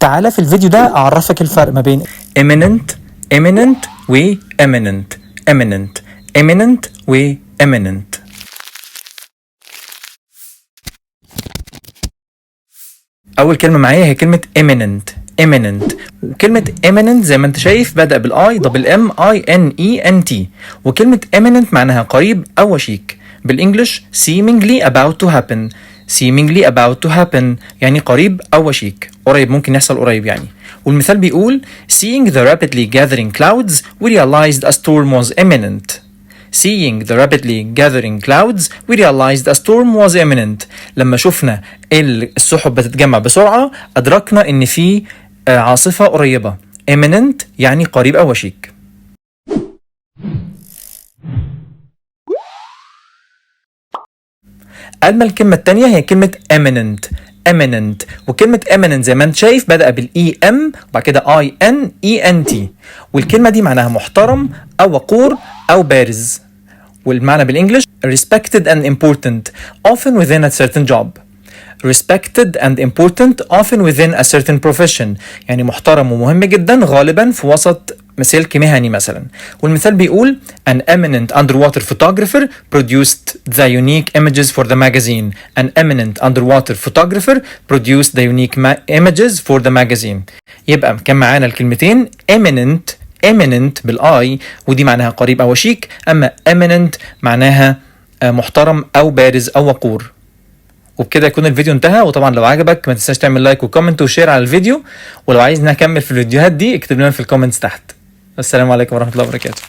تعالى في الفيديو ده أعرفك الفرق ما بين eminent و eminent و eminent. أول كلمة معايا هي كلمة eminent. وكلمة eminent زي ما انت شايف بدأ بالI دبل M I N E N T. وكلمة eminent معناها قريب أو وشيك. بالإنجلش seemingly about to happen يعني قريب أو وشيك، قريب ممكن يحصل قريب يعني. والمثال بيقول seeing the rapidly gathering clouds we realized a storm was imminent. لما شفنا السحب بتتجمع بسرعة أدركنا إن في عاصفة قريبة. imminent يعني قريب أو وشيك. أما الكلمة التانية هي كلمة eminent. وكلمة eminent زي ما انت شايف بدأ بالإي إم وبعد كده I N E N T. والكلمة دي معناها محترم أو وقور أو بارز. والمعنى بالإنجلش respected and important often within a certain job. يعني محترم ومهم جدا غالبا في وسط مسلك مهني مثلا. والمثال بيقول an eminent underwater photographer produced the unique images for the magazine. يبقى كان معانا الكلمتين eminent بالآي ودي معناها قريب أو وشيك، أما eminent معناها محترم أو بارز أو وقور. وبكده يكون الفيديو انتهى. وطبعا لو عجبك ما تنساش تعمل لايك وكومنت وشير على الفيديو، ولو عايز نكمل في الفيديوهات دي اكتب لنا في الكومنتس تحت. السلام عليكم ورحمة الله وبركاته.